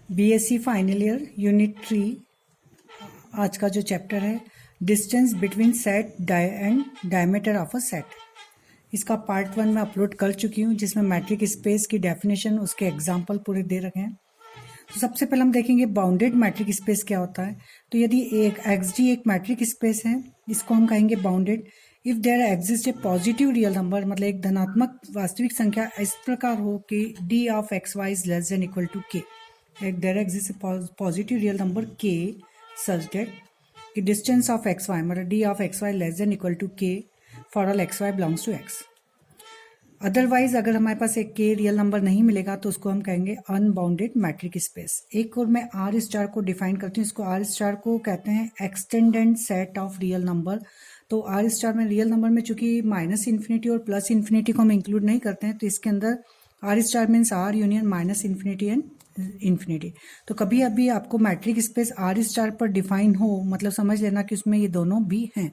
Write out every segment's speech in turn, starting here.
BSc final year unit 3 आज का जो चैप्टर है distance between set and diameter of a set. इसका पार्ट 1 में अपलोड कर चुकी हूँ जिसमें मैट्रिक स्पेस की डेफिनेशन उसके एग्जांपल पूरे दे रखे हैं। तो सबसे पहले हम देखेंगे बाउंडेड मैट्रिक स्पेस क्या होता है। तो यदि एक XG एक मैट्रिक स्पेस है, इसको हम कहेंगे bounded if there exist a positive real number, मतलब एक धनात्मक वास्तविक संख्या इस प्रकार हो कि d of xy is less than equal to k। एक there exist a positive real number k such that कि डिस्टेंस ऑफ xy मतलब d of xy less than equal to k for all xy belongs to x। Otherwise अगर हमारे पास एक के real number नहीं मिलेगा तो उसको हम कहेंगे अनबाउंडेड मैट्रिक स्पेस। एक और मैं आर स्टार को डिफाइन करती हूँ, इसको आर स्टार को कहते हैं extended set of real number. तो आर स्टार में रियल नंबर में चूंकि माइनस इन्फिनिटी और प्लस इन्फिनिटी को हम इंक्लूड नहीं करते हैं, तो इसके अंदर R star means R union minus infinity and infinity. तो कभी अभी आपको मैट्रिक स्पेस आर स्टार पर डिफाइन हो, मतलब समझ लेना कि उसमें ये दोनों भी हैं।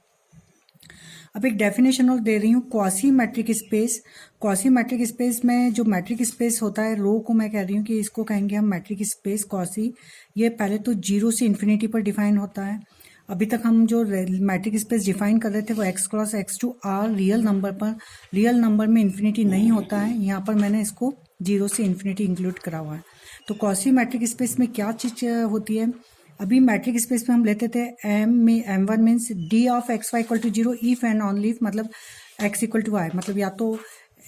अब एक डेफिनेशन और दे रही हूँ, quasi matric space. Quasi matric space में जो मैट्रिक स्पेस होता है, रो को मैं कह रही हूँ कि इसको कहेंगे हम मैट्रिक स्पेस क्वासी। ये पहले तो 0 से इन्फिनिटी पर डिफाइन होता है। अभी तक हम जो मैट्रिक स्पेस डिफाइन कर रहे थे वो x cross x2 R real number पर, रियल नंबर में इन्फिनिटी नहीं होता है। यहाँ पर मैंने इसको 0 से इन्फिनिटी इंक्लूड करा हुआ है। तो क्वासी मैट्रिक स्पेस में क्या चीज होती है, अभी मैट्रिक स्पेस में हम लेते थे M1 means d of xy equal to 0 if and only if, मतलब x इक्वल टू y, मतलब या तो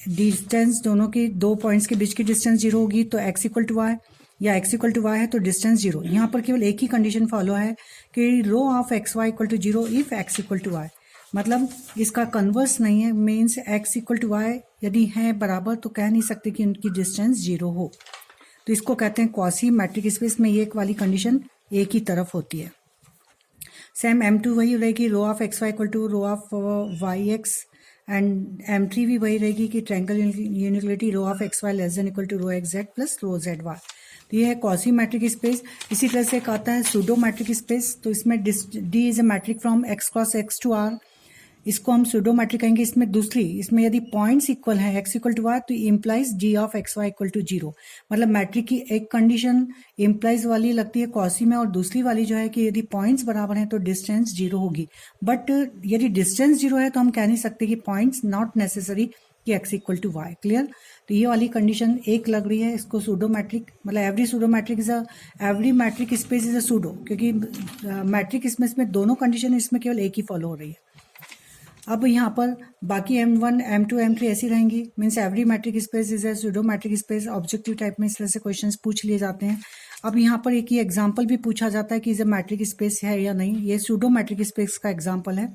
डिस्टेंस दोनों की दो पॉइंट्स के बीच की डिस्टेंस 0 होगी तो x इक्वल टू y, या x इक्वल टू y है तो डिस्टेंस 0। यहाँ पर केवल एक ही कंडीशन फॉलो है कि rho of xy equal to 0 if x equal to y, मतलब इसका कन्वर्स नहीं है। Means x equal to y यदि है बराबर तो कह नहीं सकते कि उनकी डिस्टेंस 0 हो। तो इसको कहते हैं क्वासी मैट्रिक स्पेस में ये एक वाली कंडीशन एक ही तरफ होती है। सेम M2 वही रहेगी, rho of xy equal to rho of yx, and M3 भी वही रहेगी कि triangle inequality rho of xy less than equal to rho xz plus rho zy। तो ये है क्वासी मैट्रिक स्पेस। इसी तरह से कहता है सूडो मैट्रिक स्पेस। तो इसमें d is a metric from x cross x to r, इसको हम सूडो मैट्रिक कहेंगे। इसमें दूसरी, इसमें यदि पॉइंट्स इक्वल है x इक्वल टू y तो implies d of xy equal to 0, मतलब मैट्रिक की एक कंडीशन इम्प्लाइज वाली लगती है क्वासी में और दूसरी वाली जो है कि यदि पॉइंट्स बराबर हैं तो डिस्टेंस 0 होगी। बट यदि डिस्टेंस 0 है तो हम कह नहीं सकते कि पॉइंट्स नॉट नेसेसरी कि x equal to y। Clear? तो ये वाली कंडीशन एक लग रही है, इसको सूडो मैट्रिक, मतलब every pseudo metric is every metric space is a pseudo, क्योंकि मैट्रिक स्पेस में दोनों कंडीशन इसमें केवल एक ही फॉलो हो रही है। अब यहाँ पर बाकी M1, M2, M3 ऐसी रहेंगी। Means every metric space is a pseudo matric space. Objective type में इस तरह से क्वेश्चंस पूछ लिए जाते हैं। अब यहाँ पर एक ही एग्जांपल भी पूछा जाता है कि इज ए मैट्रिक स्पेस है या नहीं। ये सूडो मैट्रिक स्पेस का एग्जांपल है,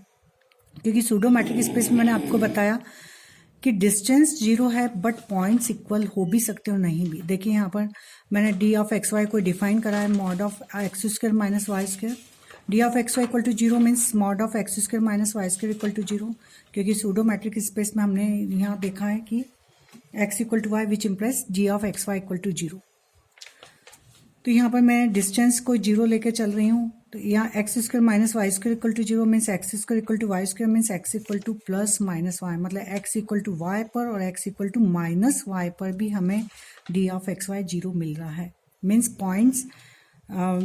क्योंकि सूडो मैट्रिक स्पेस में मैंने आपको बताया कि डिस्टेंस 0 है बट पॉइंट्स इक्वल हो भी सकते हो नहीं भी। देखिए यहाँ पर मैंने d ऑफ xy को डिफाइन करा है mod of x square minus y square. d of xy equal to 0 means mod of x square minus y square equal to 0, क्योंकि सूडो मैट्रिक स्पेस में हमने यहाँ देखा है कि x equal to y which implies g of xy equal to 0। तो यहाँ पर मैं डिस्टेंस को 0 लेके चल रही हूँ। तो यहाँ x square minus y square equal to 0 means x square equal to y square means x equal to plus minus y, मतलब एक्स इक्वल टू वाई पर और x equal to minus y पर भी हमें डी ऑफ एक्स वाई 0 मिल रहा है। Means points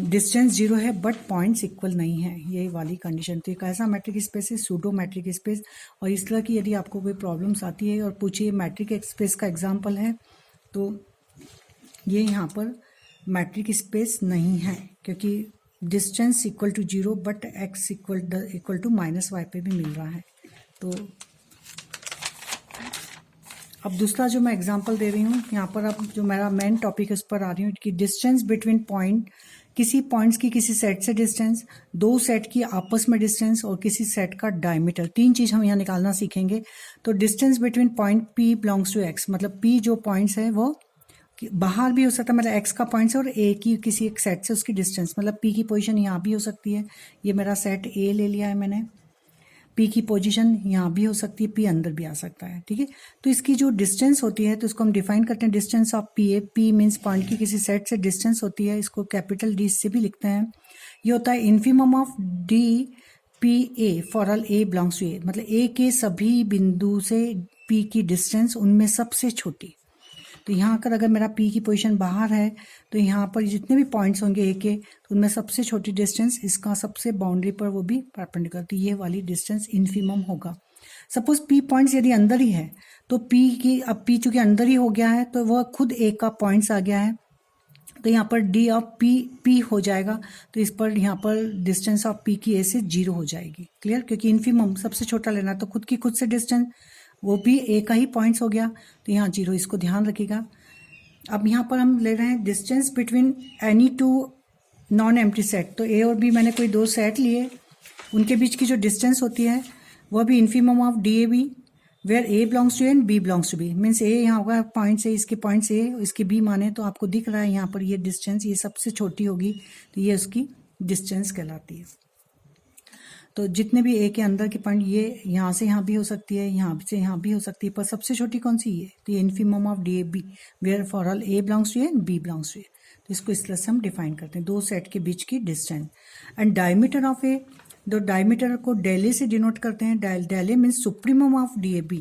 distance 0 है बट पॉइंट्स इक्वल नहीं है, ये वाली कंडीशन। तो एक ऐसा मैट्रिक स्पेस है सूडो मैट्रिक स्पेस। और इस तरह की यदि आपको कोई प्रॉब्लम्स आती है और पूछिए मैट्रिक स्पेस का एग्जाम्पल है, तो ये यहाँ पर मैट्रिक स्पेस नहीं है, क्योंकि distance equal to 0 but x equal to minus y पे भी मिल रहा है। तो अब दूसरा जो मैं एग्जांपल दे रही हूँ यहाँ पर, अब जो मेरा मेन टॉपिक है उस पर आ रही हूँ कि डिस्टेंस बिटवीन पॉइंट, किसी पॉइंट्स की किसी सेट से डिस्टेंस, दो सेट की आपस में डिस्टेंस और किसी सेट का डायमीटर, तीन चीज हम यहाँ निकालना सीखेंगे। तो distance between point P belongs to x, मतलब P जो पॉइंट्स है वो बाहर भी हो सकता है, मतलब x का पॉइंट्स और a की किसी एक सेट से उसकी डिस्टेंस, मतलब p की पोजीशन यहाँ भी हो सकती है। ये मेरा सेट a ले लिया है मैंने, p की पोजीशन यहाँ भी हो सकती है, p अंदर भी आ सकता है। ठीक है, तो इसकी जो डिस्टेंस होती है तो इसको हम डिफाइन करते हैं distance of p। p means point की किसी सेट से डिस्टेंस होती है, इसको कैपिटल D से भी लिखते हैं। ये होता है infimum of d p a for all a belongs to a, मतलब a के सभी बिंदु से p की डिस्टेंस उनमें सबसे छोटी। तो यहाँ पर अगर मेरा P की पोजीशन बाहर है तो यहाँ पर जितने भी पॉइंट्स होंगे A के, तो उनमें सबसे छोटी डिस्टेंस इसका सबसे बाउंड्री पर वो भी परपेंडिकुलर, तो ये वाली डिस्टेंस इन्फीमम होगा। सपोज P पॉइंट्स यदि अंदर ही है तो अब P चूंकि अंदर ही हो गया है तो वह खुद A का पॉइंट्स आ गया है, तो यहाँ पर D ऑफ P हो जाएगा, तो इस पर यहाँ पर डिस्टेंस ऑफ P की A से 0 हो जाएगी। क्लियर, क्योंकि इन्फीमम सबसे छोटा लेना, तो खुद से डिस्टेंस वो भी A का ही पॉइंट्स हो गया, तो यहाँ 0, इसको ध्यान रखिएगा। अब यहाँ पर हम ले रहे हैं distance between any two non empty set, तो A और B मैंने कोई दो सेट लिए, उनके बीच की जो डिस्टेंस होती है वह भी infimum of DAB, where A belongs to A and B belongs to B, means A यहाँ होगा पॉइंट से, इसके पॉइंट से इसके B माने, तो आपको दिख रहा है यहाँ पर ये डिस्टेंस, ये सबसे छोटी होगी, तो ये उसकी डिस्टेंस कहलाती है। तो जितने भी A के अंदर के पॉइंट, ये यहाँ से यहाँ भी हो सकती है, यहाँ से यहाँ भी हो सकती है, पर सबसे छोटी कौन सी है, तो ये infimum of DAB, where for all A belongs to A and B belongs to A। तो इसको इस तरह से हम डिफाइन करते हैं, दो सेट के बीच की distance. And diameter of A, दो डायमीटर को डेले से डिनोट करते हैं, delta means supremum of DAB,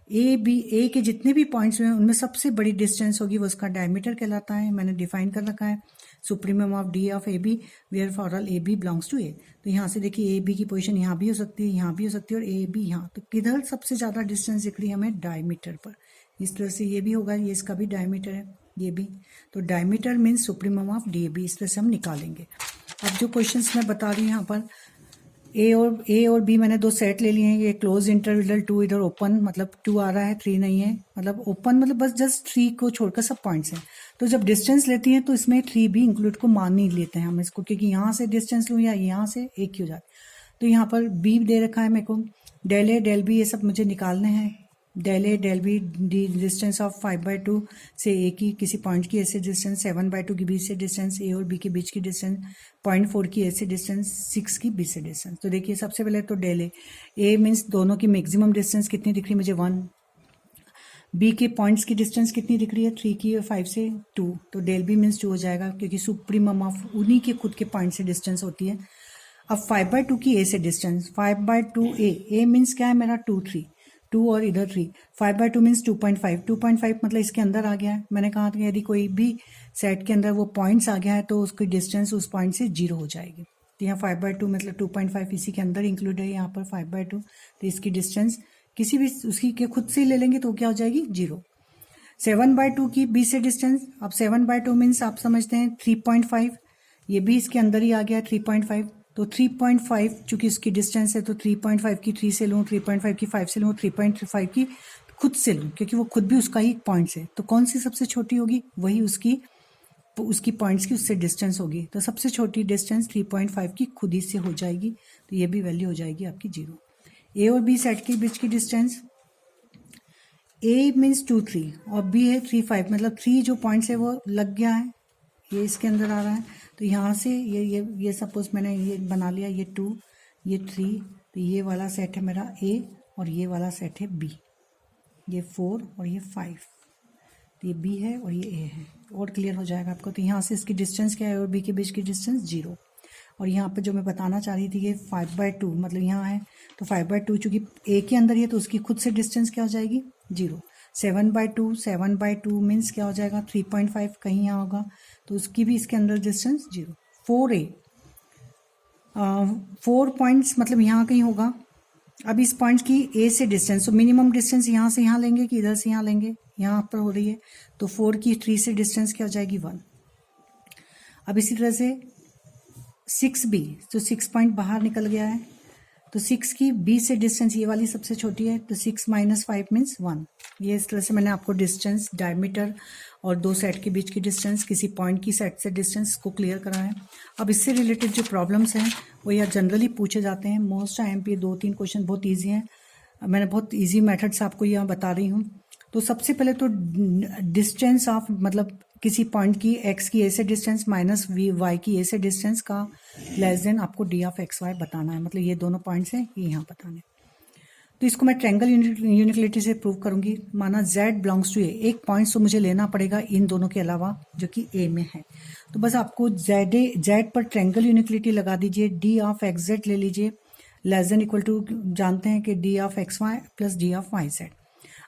A के जितने भी पॉइंट्स हुए उनमें सबसे बड़ी डिस्टेंस होगी, वो उसका डायमीटर कहलाता है, मैंने डिफाइन कर रखा है। Supremum of D of AB, where for all AB belongs to A। तो यहाँ से देखिए AB की पोजीशन यहाँ भी हो सकती है, यहाँ भी हो सकती है, और AB यहाँ, तो किधर सबसे ज़्यादा डिस्टेंस दिख रही है हमें, डायमीटर पर। इस तरह से ये भी होगा, ये इसका भी डायमीटर है, ये भी, तो diameter means supremum of DAB, इस तरह से हम निकालेंगे। अब जो क्वेश्चंस मैं बता रही हूँ यहाँ पर, A और B मैंने दो सेट ले लिए हैं, ये क्लोज इंटरवल 2, इधर ओपन, मतलब 2 आ रहा है, 3 नहीं है, मतलब ओपन मतलब बस जस्ट 3 को छोड़कर सब पॉइंट्स हैं। तो जब डिस्टेंस लेती हैं तो इसमें 3 भी इंक्लूड को मान नहीं लेते हैं हम इसको, क्योंकि यहाँ से डिस्टेंस लूँ या यहाँ से एक ही हो जाता है। तो यहाँ पर B दे रखा है मेरे को, डेल A डेल B ये सब मुझे निकालने हैं। Del A del B distance of 5/2 से A की किसी पॉइंट की A से डिस्टेंस, 7/2 के बीच से डिस्टेंस, A और B के बीच की डिस्टेंस, 0.4 की A से डिस्टेंस, 6 की B से डिस्टेंस। तो देखिए सबसे पहले तो डेल A मीन्स दोनों की मैक्सिमम डिस्टेंस कितनी दिख रही है मुझे, 1। B के पॉइंट्स की डिस्टेंस कितनी दिख रही है, 3 की, और 5 से 2, तो डेल B मीन्स 2 हो जाएगा, क्योंकि सुप्रीमम ऑफ उन्हीं के खुद के पॉइंट से डिस्टेंस होती है। अब 5/2 की A से डिस्टेंस, 5/2 A मीन्स क्या है मेरा, 2, 3, 2 और इधर 3, 5/2 मीन्स 2.5, 2.5 मतलब इसके अंदर आ गया है। मैंने कहा था यदि कोई भी सेट के अंदर वो पॉइंट्स आ गया है तो उसकी डिस्टेंस उस पॉइंट से 0 हो जाएगी। तो यहाँ 5/2 मतलब 2.5 इसी के अंदर इंक्लूड है, यहाँ पर 5/2, तो इसकी डिस्टेंस किसी भी उसकी के खुद से ही ले लेंगे तो क्या हो जाएगी, 0। 7/2 की B से डिस्टेंस, अब 7/2 मीन्स आप समझते हैं 3.5, ये भी इसके अंदर ही आ गया 3.5, तो 3.5 चूंकि इसकी डिस्टेंस है, तो 3.5 की 3 से लूँ, 3.5 की 5 से लूँ, 3.5 की खुद से लूँ, क्योंकि वो खुद भी उसका ही पॉइंट्स है, तो कौन सी सबसे छोटी होगी, वही उसकी पॉइंट्स की उससे डिस्टेंस होगी। तो सबसे छोटी डिस्टेंस 3.5 की खुद ही से हो जाएगी, तो ये भी वैल्यू हो जाएगी आपकी 0। A और B सेट के बीच की डिस्टेंस, A मीन्स 2, 3 और B है 3, 5, मतलब 3 जो पॉइंट्स है वो लग गया है, ये इसके अंदर आ रहा है, तो यहाँ से ये सपोज मैंने ये बना लिया, ये 2, ये 3, तो ये वाला सेट है मेरा A और ये वाला सेट है B, ये 4 और ये 5, तो ये B है और ये A है, और क्लियर हो जाएगा आपको। तो यहाँ से इसकी डिस्टेंस क्या है और B के बीच की डिस्टेंस 0, और यहाँ पर जो मैं बताना चाह रही थी ये 5/2 मतलब यहाँ है, तो 5/2 चूंकि A के अंदर ही है तो उसकी खुद से डिस्टेंस क्या हो जाएगी, 0। 7/2 मीन्स क्या हो जाएगा, 3.5 कहीं यहाँ होगा, तो उसकी भी इसके अंदर डिस्टेंस 0। 4A 4 पॉइंट्स मतलब यहाँ कहीं होगा। अब इस पॉइंट की A से डिस्टेंस, तो मिनिमम डिस्टेंस यहाँ से यहाँ लेंगे कि इधर से यहाँ लेंगे, यहाँ पर हो रही है, तो 4 की 3 से डिस्टेंस क्या हो जाएगी, 1। अब इसी तरह से 6B, तो 6 पॉइंट बाहर निकल गया है, तो 6 की B से डिस्टेंस, ये वाली सबसे छोटी है, तो 6 - 5 मीन्स 1। ये इस तरह से मैंने आपको डिस्टेंस, डायमीटर और दो सेट के बीच की डिस्टेंस, किसी पॉइंट की सेट से डिस्टेंस को क्लियर करा है। अब इससे रिलेटेड जो प्रॉब्लम्स हैं वो यह जनरली पूछे जाते हैं, मोस्ट टाइम पे 2-3 क्वेश्चन बहुत ईजी हैं, मैंने बहुत ईजी मेथड्स आपको यहाँ बता रही हूँ। तो सबसे पहले तो डिस्टेंस ऑफ मतलब किसी पॉइंट की x की a से डिस्टेंस माइनस y की a से डिस्टेंस का लेस देन आपको d ऑफ एक्स वाई बताना है, मतलब ये दोनों पॉइंट्स हैं ये यहाँ बताने। तो इसको मैं ट्रायंगल यूनिक्लिटी से प्रूव करूंगी। माना z बिलोंग्स टू a, एक पॉइंट तो मुझे लेना पड़ेगा इन दोनों के अलावा जो कि a में है, तो बस आपको z पर ट्रायंगल यूनिक्लिटी लगा दीजिए, d ऑफ एक्स जेड ले लीजिए लेस देन इक्वल टू, जानते हैं कि d of x Y plus d of Y Z.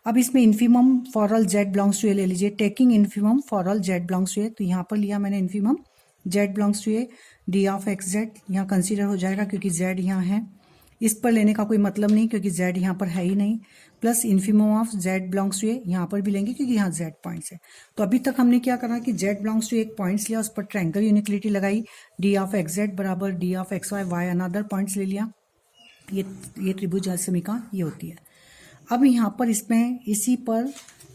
अब इसमें infimum for all Z belongs to A ले लीजिए, taking infimum for all Z belongs to A, तो यहाँ पर लिया मैंने infimum Z belongs to A, D of x Z यहाँ कंसीडर हो जाएगा क्योंकि जेड यहाँ है, इस पर लेने का कोई मतलब नहीं क्योंकि जेड यहाँ पर है ही नहीं, plus infimum of Z belongs to A यहाँ पर भी लेंगे क्योंकि यहाँ जेड पॉइंट्स है। तो अभी तक हमने क्या करा कि जेड बिलोंग्स टू एक पॉइंट्स लिया, उस पर ट्रायंगल यूनिक्लिटी लगाई, डी ऑफ एक्स जेड बराबर d of x y, y another points ले लिया, ये त्रिभुज समीकरण ये होती है। अब यहाँ पर इसमें इसी पर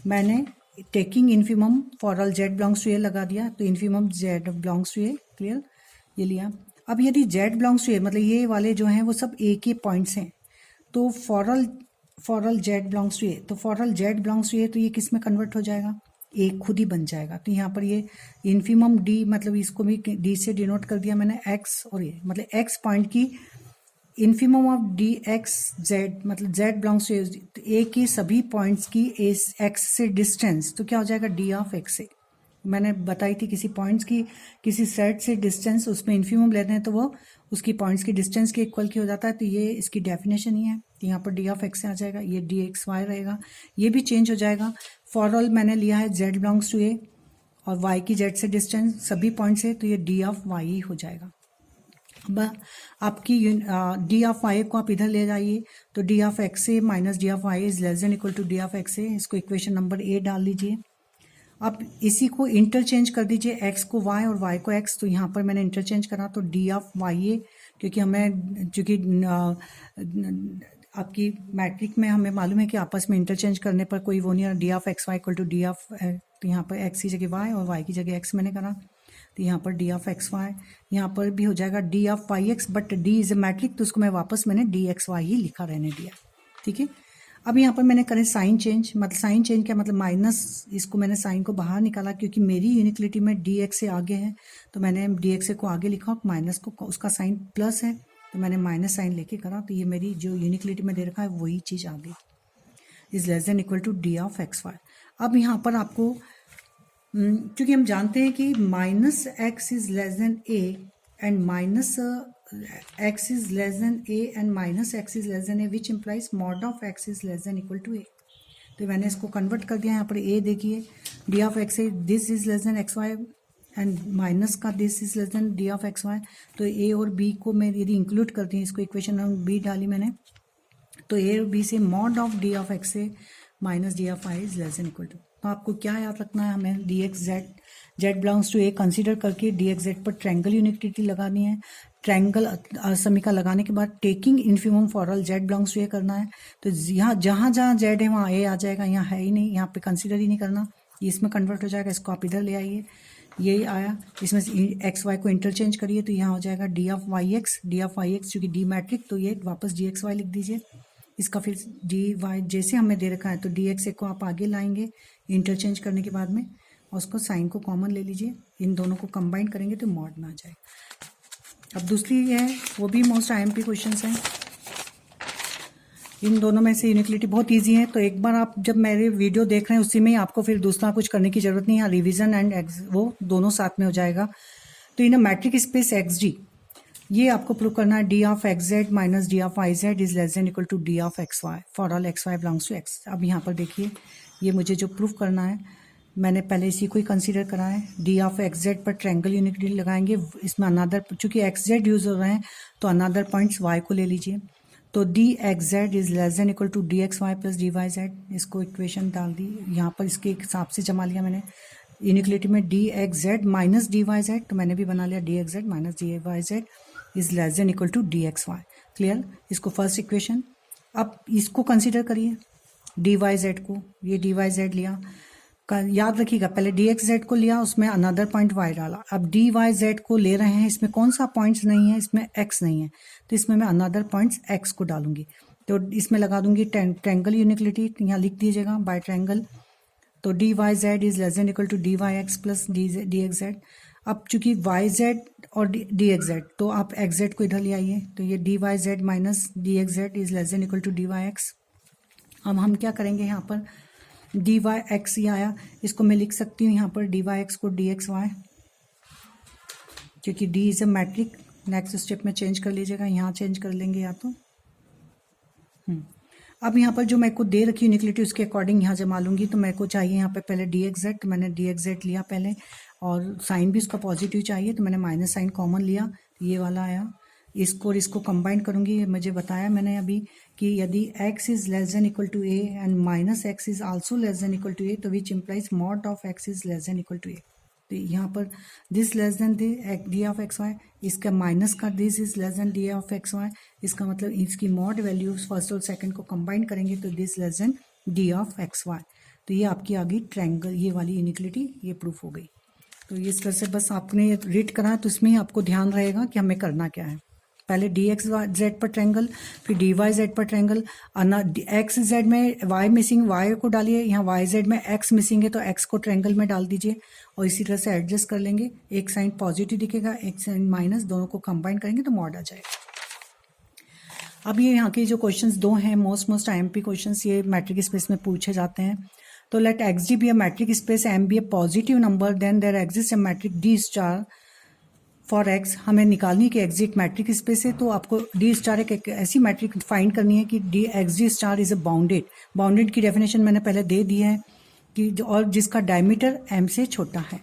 मैंने taking infimum for all Z belongs to A लगा दिया, तो infimum Z belongs to A, clear, ये लिया। अब यदि जेड बिलोंग्स टू ए मतलब ये वाले जो हैं वो सब ए के पॉइंट्स हैं, तो for all Z belongs to A, तो for all Z belongs to A, तो ये किस में कन्वर्ट हो जाएगा, ए खुद ही बन जाएगा। तो यहाँ पर ये इन्फीमम डी मतलब इसको भी डी से डिनोट कर दिया मैंने, एक्स और ये मतलब एक्स पॉइंट की infimum of D x Z मतलब जेड बिलोंग्स टू ए की सभी पॉइंट्स की एक्स से डिस्टेंस, तो क्या हो जाएगा डी ऑफ एक्स से। मैंने बताई थी किसी पॉइंट्स की किसी सेट से डिस्टेंस उसमें इन्फीमम लेते हैं तो वो उसकी पॉइंट्स की डिस्टेंस के इक्वल की हो जाता है, तो ये इसकी डेफिनेशन ही है। तो यहाँ पर डी ऑफ एक्स से आ जाएगा, ये डी एक्स वाई रहेगा, ये भी चेंज हो जाएगा। फॉर ऑल मैंने लिया है जेड बिलोंग्स टू ए और वाई की जेड से डिस्टेंस सभी पॉइंट से, तो ये डी ऑफ वाई ही हो जाएगा। अब आपकी डी ऑफ वाई को आप इधर ले जाइए, तो D of X A minus D of Y is less than equal to D of X A, इसको इक्वेशन नंबर ए डाल लीजिए। अब इसी को इंटरचेंज कर दीजिए, x को y और y को x, तो यहाँ पर मैंने इंटरचेंज करा तो डी ऑफ वाई ए, क्योंकि हमें चूँकि आपकी मैट्रिक में हमें मालूम है कि आपस में इंटरचेंज करने पर कोई वो नहीं है, d of x y equal to D of, तो यहाँ पर x की जगह y और y की जगह x मैंने करा, तो यहाँ पर डी ऑफ एक्स वाई, यहाँ पर भी हो जाएगा d of y x, but d is a metric तो उसको मैं वापस मैंने डी एक्स वाई ही लिखा रहने दिया, ठीक है। अब यहाँ पर मैंने करे साइन चेंज, मतलब साइन चेंज क्या मतलब माइनस, इसको मैंने साइन को बाहर निकाला क्योंकि मेरी यूनिक्लिटी में डी एक्स से आगे है, तो मैंने डी एक्स को आगे लिखा, माइनस को उसका साइन प्लस है तो मैंने माइनस साइन लेके करा, तो ये मेरी जो यूनिक्लिटी में दे रखा है वही चीज़ आ गई, is less than equal to D of x y. अब यहाँ पर आपको क्योंकि हम जानते हैं कि minus x is less than a and minus x is less than a and minus x is less than a which implies mod of x is less than equal to a, तो मैंने इसको convert कर दिया। यहाँ पर a देखिए d of x है this is less than X Y and minus का this is less than d of X Y, तो a और b को मैं यदि इंक्लूड कर दी, इसको इक्वेशन नंबर b डाली मैंने, तो a और b से mod of d of x से minus d of y is less than equal to, तो आपको क्या याद रखना है, हमें D x Z belongs to A consider करके डी एक्स जेड पर ट्रायंगल यूनिक्लिटी लगानी है। ट्रायंगल समीकरण लगाने के बाद taking infimum for all Z belongs to A करना है, तो यहाँ जहाँ जहाँ जेड है वहाँ ए आ जाएगा, यहाँ है ही नहीं, यहाँ पे कंसिडर ही नहीं करना, ये इसमें कन्वर्ट हो जाएगा, इसको आप इधर ले आइए, यही आया, इसमें एक्स वाई को इंटरचेंज करिए तो यहाँ हो जाएगा डी ऑफ वाई एक्स, चूँकि डी मैट्रिक तो ये वापस डी एक्स वाई लिख दीजिए, इसका फिर डी वाई जैसे हमें दे रखा है तो डी एक्स को आप आगे लाएंगे इंटरचेंज करने के बाद में, और उसको साइन को कॉमन ले लीजिए, इन दोनों को कंबाइन करेंगे तो मॉड में आ जाए। अब दूसरी है वो भी मोस्ट आईएमपी क्वेश्चंस हैं, इन दोनों में से यूनिक्लिटी बहुत इजी है, तो एक बार आप जब मेरे वीडियो देख रहे हैं उसी में ही आपको फिर दूसरा कुछ करने की जरूरत नहीं है, रिवीजन एंड वो दोनों साथ में हो जाएगा। तो इन मैट्रिक स्पेस एक्स जी, ये आपको प्रूव करना है, d of x z minus D of Y z is less than equal to D of x y for all x y belongs to x. अब यहाँ पर देखिए ये मुझे जो प्रूफ करना है, मैंने पहले इसी को ही कंसीडर करा है, डी ऑफ एक्स जेड पर ट्रायंगल यूनिक्लिटी लगाएंगे, इसमें अनदर चूंकि एक्स जेड यूज हो रहे हैं तो अनदर पॉइंट्स वाई को ले लीजिए, तो d x z is less than equal to d x Y plus d y z, इसको इक्वेशन डाल दी, यहाँ पर इसके हिसाब से जमा लिया मैंने यूनिक्लिटी में, d x z minus d y z, तो मैंने भी बना लिया d x z minus d y z is less than equal to d x y, clear, इसको फर्स्ट इक्वेशन। अब इसको कंसिडर करिए डी वाई जेड को, ये डी वाई जेड लिया, याद रखिएगा पहले डी एक्स जेड को लिया, उसमें अनदर पॉइंट वाई डाला, अब डी वाई जेड को ले रहे हैं, इसमें कौन सा पॉइंट्स नहीं है, इसमें एक्स नहीं है, तो इसमें मैं अनदर पॉइंट्स एक्स को डालूंगी, तो इसमें लगा दूंगी ट्रायंगल यूनिक्लिटी, यहाँ लिख दीजिएगा बाय ट्रायंगल, तो d y z is less than equal to d y x plus d x z. अब चूंकि वाई जेड और डी एक्स जेड, तो आप एक्स जेड को इधर ले आइए, तो ये d y z minus d x z is less than equal to d y x. अब हम क्या करेंगे, यहाँ पर डी वाई एक्स ये आया, इसको मैं लिख सकती हूँ यहाँ पर डी वाई एक्स को डी एक्स वाई, क्योंकि D is a matric, next step में चेंज कर लीजिएगा, यहाँ चेंज कर लेंगे या तो अब यहाँ पर जो मेरे को दे रखी यूनिक्लिटी उसके अकॉर्डिंग यहाँ जमा लूँगी, तो मेरे को चाहिए यहाँ पे पहले डी एक्स जेड, तो मैंने डी एक्स जेड लिया पहले, और साइन भी उसका पॉजिटिव चाहिए तो मैंने माइनस साइन कॉमन लिया, ये वाला आया। इसको और इसको कंबाइन करूँगी, मुझे बताया मैंने अभी कि यदि x is less than equal to A and minus x is also less than equal to A, तो which implies mod of x is less than equal to A. तो यहाँ पर this less than D of x Y, इसका minus का this is less than D of x Y, इसका मतलब इसकी mod values first और सेकंड को कंबाइन करेंगे तो this less than D of x Y. तो ये आपकी आ गई ट्रायंगल, ये वाली यूनिक्लिटी ये प्रूफ हो गई। तो इस तरह से बस आपने रीड करा तो इसमें ही आपको ध्यान रहेगा कि हमें करना क्या है। पहले डी एक्स जेड पर ट्रायंगल, फिर डी वाई जेड पर ट्रायंगल। एक्स जेड में वाई मिसिंग, वाई को डालिए, यहाँ वाई जेड में एक्स मिसिंग है तो एक्स को ट्रायंगल में डाल दीजिए और इसी तरह से एडजस्ट कर लेंगे। एक साइन पॉजिटिव दिखेगा, एक साइन माइनस, दोनों को कंबाइन करेंगे तो मॉड आ जाएगा। अब ये यहाँ के जो क्वेश्चंस दो हैं मोस्ट आईएमपी क्वेश्चंस, ये मैट्रिक स्पेस में पूछे जाते हैं। तो let x d be a metric space, m be a positive number, then there exist a metric d star for x. हमें निकालनी कि एग्जिट मैट्रिक स्पेस है, तो आपको डी स्टार एक ऐसी मैट्रिक फाइंड करनी है कि D x D star is a bounded. Bounded की डेफिनेशन मैंने पहले दे दी है कि और जिसका डायमीटर एम से छोटा है।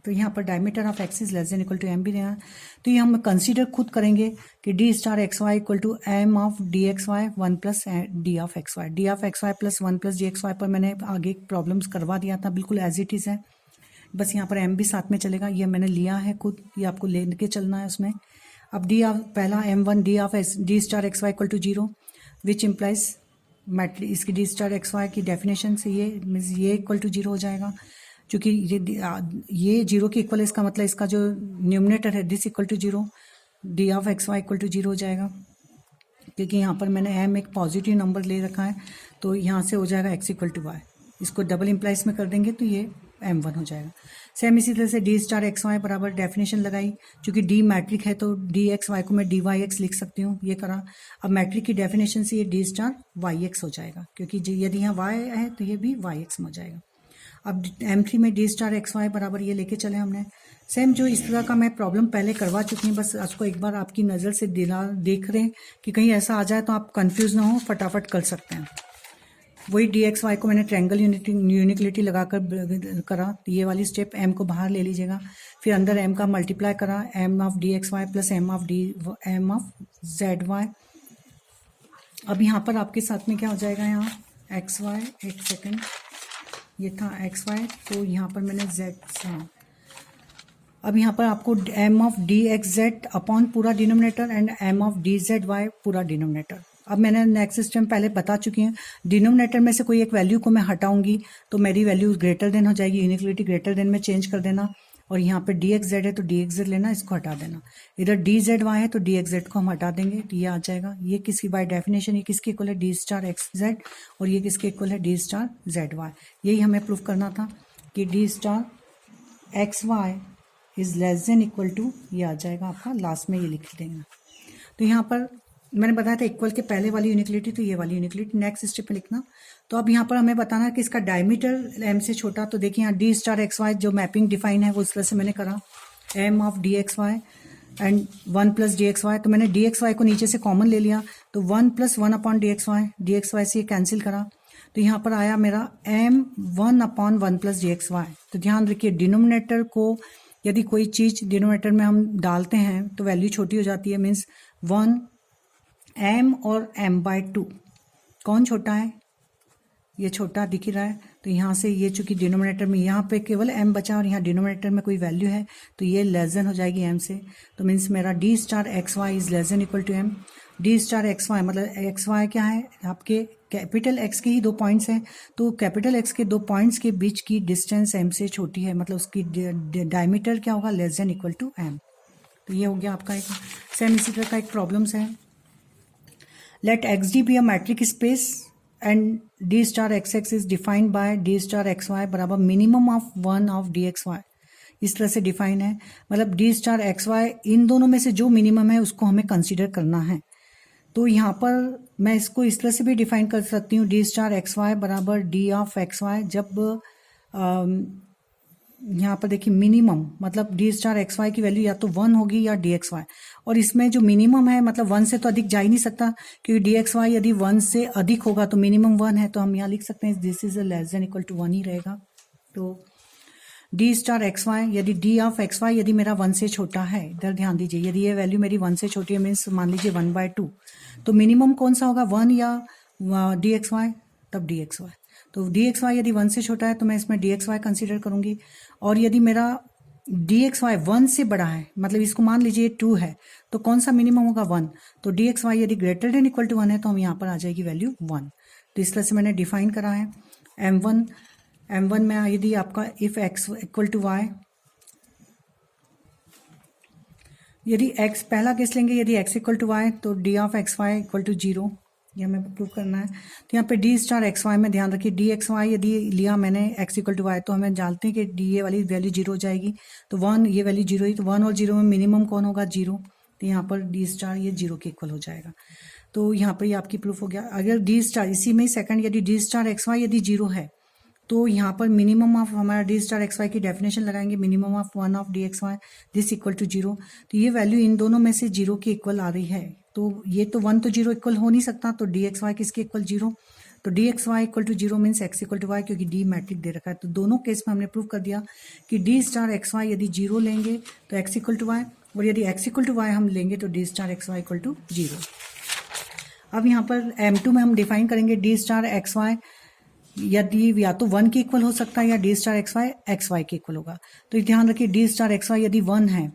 तो यहाँ पर diameter of x is less than equal to m भी देना। तो ये हम कंसीडर खुद करेंगे कि d star x y equal to m of D x y one plus d of x y. D of x Y plus one plus d x y पर मैंने आगे प्रॉब्लम्स करवा दिया था, बिल्कुल एज इट इज़ है, बस यहाँ पर एम भी साथ में चलेगा। ये मैंने लिया है खुद, ये आपको लेके चलना है उसमें। अब डी ऑफ पहला m one d of s d star x y equal to zero, which implies metric इसकी डी स्टार एक्स वाई की डेफिनेशन से ये मीन्स ये इक्वल टू जीरो हो जाएगा, क्योंकि ये जीरो के इक्वल है, इसका मतलब इसका जो न्यूमिनेटर है this equal to zero, d of x y equal to zero हो जाएगा, क्योंकि यहाँ पर मैंने एम एक पॉजिटिव नंबर ले रखा है। तो यहाँ से हो जाएगा एक्स इक्वल टू वाई, इसको डबल इम्प्लाइज में कर देंगे तो ये m1 हो जाएगा। सेम इसी तरह से डी स्टार एक्स वाई बराबर डेफिनेशन लगाई, क्योंकि डी मैट्रिक है तो डी एक्स वाई को मैं डी वाई एक्स लिख सकती हूँ, ये करा। अब मैट्रिक की डेफिनेशन से ये डी स्टार वाई एक्स हो जाएगा, क्योंकि यदि यहाँ वाई है तो ये भी वाई एक्स में हो जाएगा। अब M3 में डी स्टार एक्स वाई बराबर ये लेके चले हमने। सेम जो इस तरह का मैं प्रॉब्लम पहले करवा चुकी हूँ, बस उसको एक बार आपकी नज़र से देख रहे हैं कि कहीं ऐसा आ जाए तो आप कंफ्यूज ना हो, फटाफट कर सकते हैं। वही डी एक्स वाई को मैंने ट्रायंगल यूनिक्लिटी लगाकर करा, तो ये वाली स्टेप m को बाहर ले लीजिएगा, फिर अंदर m का मल्टीप्लाई करा, m of D x Y plus m of z y. अब यहाँ पर आपके साथ में क्या हो जाएगा, यहाँ एक्स वाई, एक सेकेंड, ये था एक्स वाई, तो यहाँ पर मैंने जेड, हाँ अब यहाँ पर आपको m of D x Z upon पूरा denominator and m of D Z Y पूरा डिनोमिनेटर। अब मैंने नेक्स्ट सिस्टम पहले बता चुकी हूँ, डिनोमिनेटर में से कोई एक वैल्यू को मैं हटाऊंगी तो मेरी वैल्यू ग्रेटर देन हो जाएगी, यूनिक्लिटी ग्रेटर देन में चेंज कर देना, और यहाँ पे डी एक्स जेड है तो डी एक्स जेड लेना, इसको हटा देना। इधर डी जेड वाई है तो डी एक्स जेड को हम हटा देंगे तो ये आ जाएगा। ये किसकी बाय डेफिनेशन ये किसके इक्वल है, डी स्टार एक्स जेड, और ये किसके इक्वल है, डी स्टार जेड वाई। यही हमें प्रूफ करना था कि d star x y is less than equal to, ये आ जाएगा आपका, लास्ट में ये लिख देंगे। तो यहाँ पर मैंने बताया था इक्वल के पहले वाली यूनिक्लिटी, तो ये वाली यूनिक्लिटी नेक्स्ट स्टेप में लिखना। तो अब यहाँ पर हमें बताना है कि इसका डायमीटर m से छोटा, तो देखिए यहाँ डी स्टार एक्स वाई जो मैपिंग डिफाइन है वो इस तरह से मैंने करा, m of D x Y and 1 plus d x Y. तो मैंने डी एक्स वाई को नीचे से कॉमन ले लिया, तो 1 प्लस 1 अपॉन डी एक्स वाई से ये कैंसिल करा, तो यहाँ पर आया मेरा m 1 upon 1 plus d x Y. तो ध्यान रखिए डिनोमिनेटर को यदि कोई चीज़ डिनोमिनेटर में हम डालते हैं तो वैल्यू छोटी हो जाती है, मीन्स 1 m और m/2 कौन छोटा है, ये छोटा दिख रहा है। तो यहाँ से ये चूंकि डिनोमिनेटर में यहाँ पे केवल m बचा और यहाँ डिनोमिनेटर में कोई वैल्यू है तो ये लेस देन हो जाएगी m से। तो मीन्स मेरा d star x y is less than equal to m। D star x y मतलब एक्स वाई क्या है, आपके कैपिटल एक्स के ही दो पॉइंट्स हैं, तो कैपिटल एक्स के दो पॉइंट्स के बीच की डिस्टेंस m से छोटी है, मतलब उसकी डायमीटर क्या होगा, less than equal to m। तो ये हो गया आपका एक। सेम इसी तरह का एक प्रॉब्लम्स है, let xd be a metric space and d star xx is defined by d star xy बराबर minimum of 1 of dxy। इस तरह से डिफाइन है, मतलब d स्टार xy इन दोनों में से जो मिनिमम है उसको हमें कंसीडर करना है। तो यहाँ पर मैं इसको इस तरह से भी डिफाइन कर सकती हूँ, d स्टार xy बराबर d ऑफ xy, जब यहाँ पर देखिए मिनिमम मतलब डी स्टार एक्स वाई की वैल्यू या तो 1 होगी या डी एक्स वाई, और इसमें जो मिनिमम है मतलब 1 से तो अधिक जा ही नहीं सकता, क्योंकि डी एक्स वाई यदि 1 से अधिक होगा तो मिनिमम 1 है, तो हम यहाँ लिख सकते हैं this is less than equal to 1 ही रहेगा। तो डी स्टार एक्स वाई, यदि डी ऑफ एक्स वाई यदि मेरा 1 से छोटा है, इधर ध्यान दीजिए, यदि ये वैल्यू मेरी 1 से छोटी है मीन्स मान लीजिए 1/2, तो मिनिमम कौन सा होगा 1 या डी एक्स वाई, तब डी एक्स वाई। तो डी एक्स वाई यदि 1 से छोटा है तो मैं इसमें डी एक्स वाई कंसिडर करूंगी, और यदि मेरा डी एक्स वाई 1 से बड़ा है मतलब इसको मान लीजिए 2 है, तो कौन सा मिनिमम होगा 1, तो डी एक्स वाई यदि ग्रेटर देन इक्वल टू 1 है तो हम यहाँ पर आ जाएगी वैल्यू 1। तो इस तरह से मैंने डिफाइन करा है m1 में यदि आपका if x equal to y, यदि x पहला केस लेंगे, यदि x इक्वल टू वाई तो D of x y equal to 0, ये हमें प्रूव करना है। तो यहाँ पे डी स्टार एक्स वाई में ध्यान रखिए, डी एक्स वाई यदि लिया मैंने x इक्वल टू वाई तो हमें जानते हैं कि डी ये वाली वैल्यू 0 हो जाएगी, तो 1 ये वैल्यू 0 ही, तो 1 और 0 में मिनिमम कौन होगा 0, तो यहाँ पर डी स्टार ये 0 के इक्वल हो जाएगा। तो यहाँ पर ये आपकी प्रूफ हो गया। अगर डी स्टार इसी में सेकंड यदि डी स्टार एक्स वाई यदि 0 है तो यहाँ पर मिनिमम ऑफ हमारा डी स्टार एक्स वाई की डेफिनेशन लगाएंगे, minimum of 1 of D x y this equal to 0, तो ये वैल्यू इन दोनों में से 0 के इक्वल आ रही है, तो ये तो 1 तो 0 इक्वल हो नहीं सकता, तो डी एक्स वाई किसके इक्वल 0, तो d x y equal to 0 means x equal to y, क्योंकि डी मैट्रिक दे रखा है। तो दोनों केस में हमने प्रूव कर दिया कि डी स्टार एक्स वाई यदि 0 लेंगे तो एक्स इक्वल टू वाई, और यदि एक्स इक्वल टू वाई हम लेंगे तो d star x y equal to 0। अब यहाँ पर M2 में हम डिफाइन करेंगे डी स्टार एक्स वाई यदि या तो 1 के इक्वल हो सकता है या डी स्टार एक्स वाई के इक्वल होगा। तो ध्यान रखिए डी स्टार एक्स वाई यदि 1 है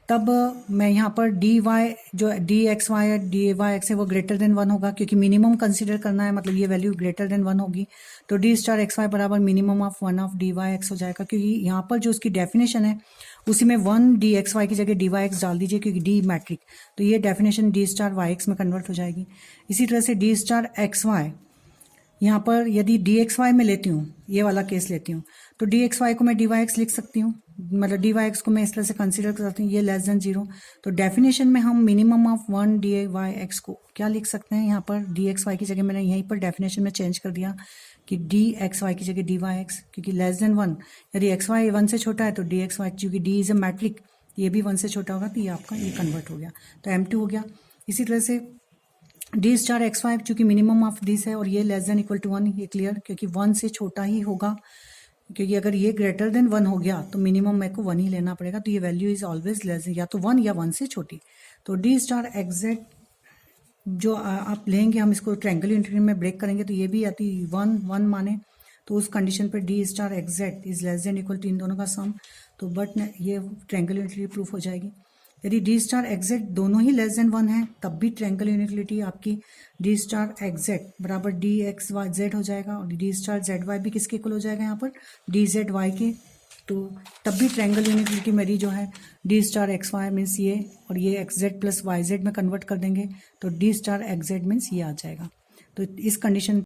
तब मैं यहाँ पर डी वाई जो d x y d y x है वो ग्रेटर देन 1 होगा, क्योंकि मिनिमम कंसीडर करना है, मतलब ये वैल्यू ग्रेटर देन 1 होगी, तो डी स्टार एक्स वाई बराबर minimum of 1 of d y x हो जाएगा, क्योंकि यहाँ पर जो उसकी डेफिनेशन है उसी में 1 डी एक्स वाई की जगह डी वाई एक्स डाल दीजिए, क्योंकि डी मैट्रिक, तो ये definition d star y x में कन्वर्ट हो जाएगी। इसी तरह से डी स्टार एक्स वाई यहाँ पर यदि डी एक्स वाई में लेती हूँ, ये वाला केस लेती हूँ, तो डी एक्स वाई को मैं डी वाई एक्स लिख सकती हूँ, मतलब डी वाई एक्स को मैं इस तरह से कंसीडर कर सकती हूँ, ये लेस देन 0, तो डेफिनेशन में हम minimum of 1 d y x को क्या लिख सकते हैं, यहाँ पर डी एक्स वाई की जगह मैंने यहीं पर डेफिनेशन में चेंज कर दिया कि डी एक्स वाई की जगह डी वाई एक्स, क्योंकि लेस देन 1 यदि एक्स वाई 1 से छोटा है तो डी एक्स वाई, क्योंकि डी इज अ मैट्रिक ये भी 1 से छोटा होगा, तो ये आपका ये कन्वर्ट हो गया, तो M2 हो गया। इसी तरह से डी स्टार एक्स वाई चूंकि मिनिमम ऑफ दिस है और ये लेस देन इक्वल टू 1, ये क्लियर, क्योंकि 1 से छोटा ही होगा, क्योंकि अगर ये ग्रेटर देन 1 हो गया तो मिनिमम मेरे को 1 ही लेना पड़ेगा, तो ये value is always less than या तो 1 या 1 से छोटी। तो डी स्टार एग्जैक्ट जो आप लेंगे, हम इसको ट्रायंगल यूनिटी में ब्रेक करेंगे तो ये भी आती 1 माने, तो उस कंडीशन पर D star exact is less than equal to इन दोनों का सम, तो बट ये ट्रायंगल यूनिटी प्रूफ हो जाएगी। यदि डी स्टार एग्जैक्ट दोनों ही लेस देन 1 है तब भी ट्रायंगल यूनिटी आपकी डी स्टार एग्जैक्ट बराबर डी एक्स वाई जेड हो जाएगा, और डी स्टार जेड वाई भी किसके इक्वल हो जाएगा यहाँ पर डी जेड वाई के, तो तब भी ट्रायंगल यूनिटी मेरी जो है d star x y means ये, और ये x z plus y z में कन्वर्ट कर देंगे तो d star x z means ये आ जाएगा। तो इस कंडीशन